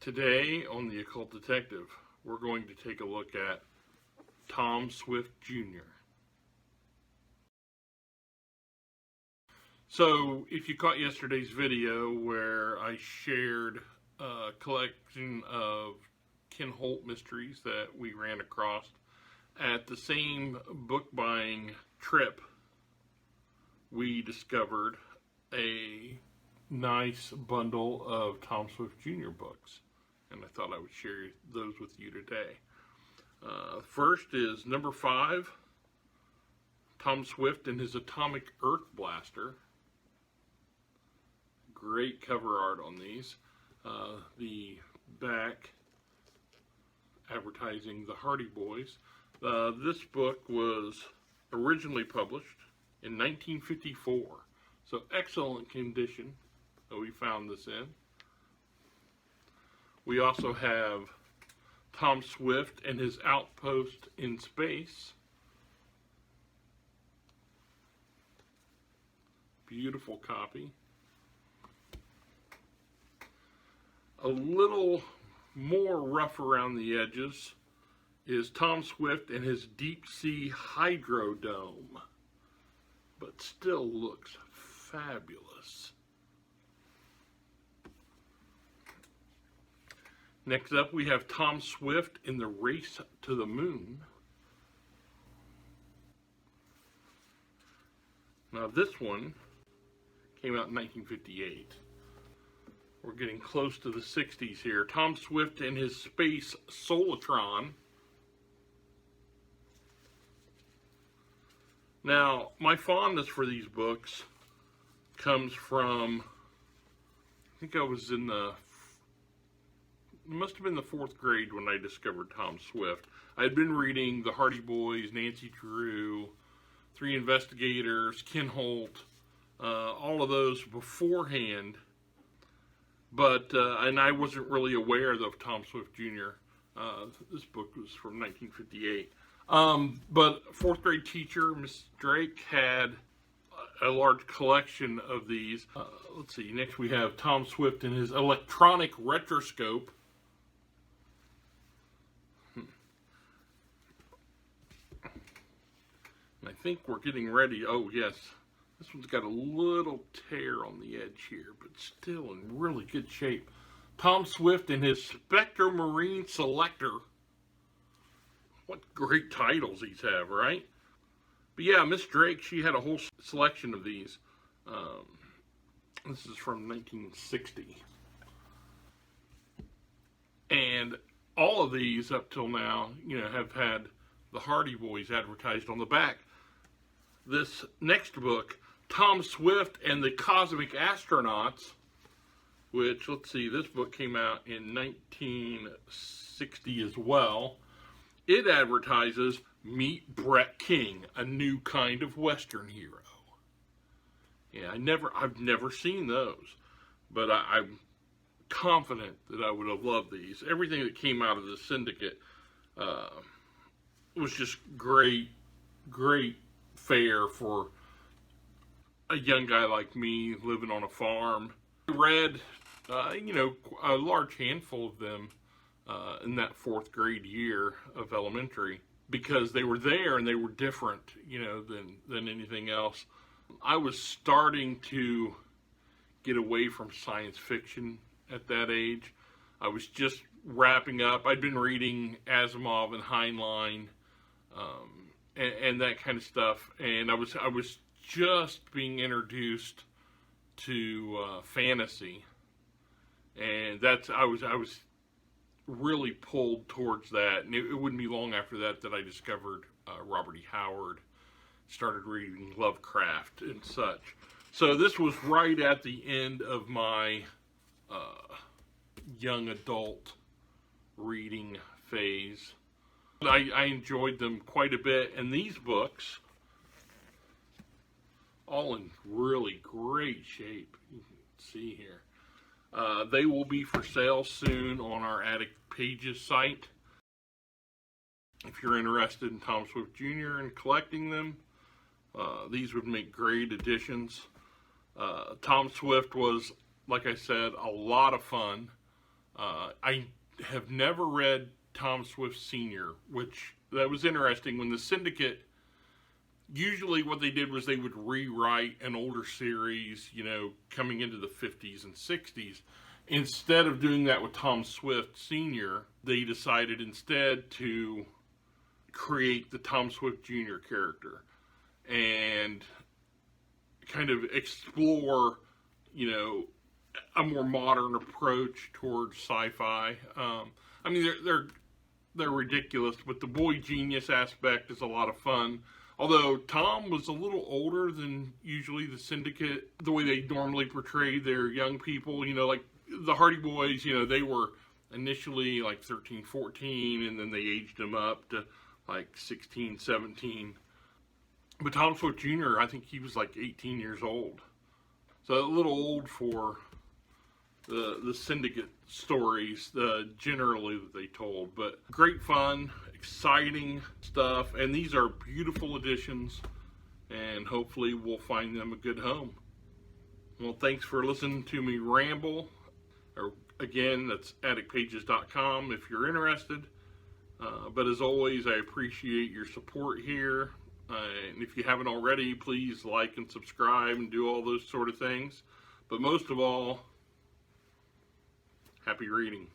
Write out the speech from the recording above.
Today on The Occult Detective, we're going to take a look at Tom Swift Jr. So, if you caught yesterday's video where I shared a collection of Ken Holt mysteries that we ran across at the same book buying trip, we discovered a nice bundle of Tom Swift Jr. books, and I thought I would share those with you today. First is number 5, Tom Swift and his Atomic Earth Blaster. Great cover art on these. The back advertising the Hardy Boys. This book was originally published in 1954, so excellent condition that we found this in. We also have Tom Swift and his Outpost in Space. Beautiful copy. A little more rough around the edges is Tom Swift and his Deep Sea Hydrodome, but still looks fabulous. Next up, we have Tom Swift in the Race to the Moon. Now this one came out in 1958. We're getting close to the 60s here. Tom Swift and his Space Solitron. Now, my fondness for these books comes from, I think I was in the, it must have been the 4th grade when I discovered Tom Swift. I had been reading the Hardy Boys, Nancy Drew, Three Investigators, Ken Holt, all of those beforehand. But, and I wasn't really aware of Tom Swift Jr. This book was from 1958. But 4th grade teacher, Miss Drake, had a large collection of these. Let's see, next we have Tom Swift and his Electronic Retroscope. And I think we're getting ready. Oh, yes. This one's got a little tear on the edge here, but still in really good shape. Tom Swift and his Spectromarine Selector. What great titles these have, right? But yeah, Miss Drake, she had a whole selection of these. This is from 1960. And all of these up till now, you know, have had the Hardy Boys advertised on the back. This next book, Tom Swift and the Cosmic Astronauts, which, let's see, this book came out in 1960 as well. It advertises Meet Brett King, a new kind of Western hero. Yeah, I've never seen those, but I'm confident that I would have loved these. Everything that came out of the Syndicate was just great fare for a young guy like me living on a farm. I read, you know, a large handful of them in that 4th grade year of elementary because they were there and they were different, you know, than anything else. I was starting to get away from science fiction at that age. I was just wrapping up. I'd been reading Asimov and Heinlein and that kind of stuff, and I was just being introduced to fantasy, and I was really pulled towards that. And it wouldn't be long after that I discovered Robert E. Howard, started reading Lovecraft and such. So this was right at the end of my young adult reading phase. I enjoyed them quite a bit, and these books, all in really great shape. You can see here. They will be for sale soon on our Attic Pages site. If you're interested in Tom Swift Jr. and collecting them, these would make great additions. Tom Swift was, like I said, a lot of fun. I have never read Tom Swift Sr., which that was interesting. When the Syndicate, usually what they did was they would rewrite an older series, coming into the 50s and 60s. Instead of doing that with Tom Swift Sr., they decided instead to create the Tom Swift Jr. character and kind of explore, a more modern approach towards sci-fi. I mean, they're ridiculous, but the boy genius aspect is a lot of fun. Although Tom was a little older than usually the Syndicate, the way they normally portray their young people, like the Hardy Boys, they were initially like 13, 14, and then they aged them up to like 16, 17. But Tom Swift Jr., I think he was like 18 years old. So a little old for the Syndicate stories, generally that they told. But great fun, exciting stuff, and these are beautiful additions, and hopefully we'll find them a good home. Well, thanks for listening to me ramble. Again, that's addictpages.com if you're interested. But as always, I appreciate your support here. And if you haven't already, please like and subscribe and do all those sort of things. But most of all, happy reading.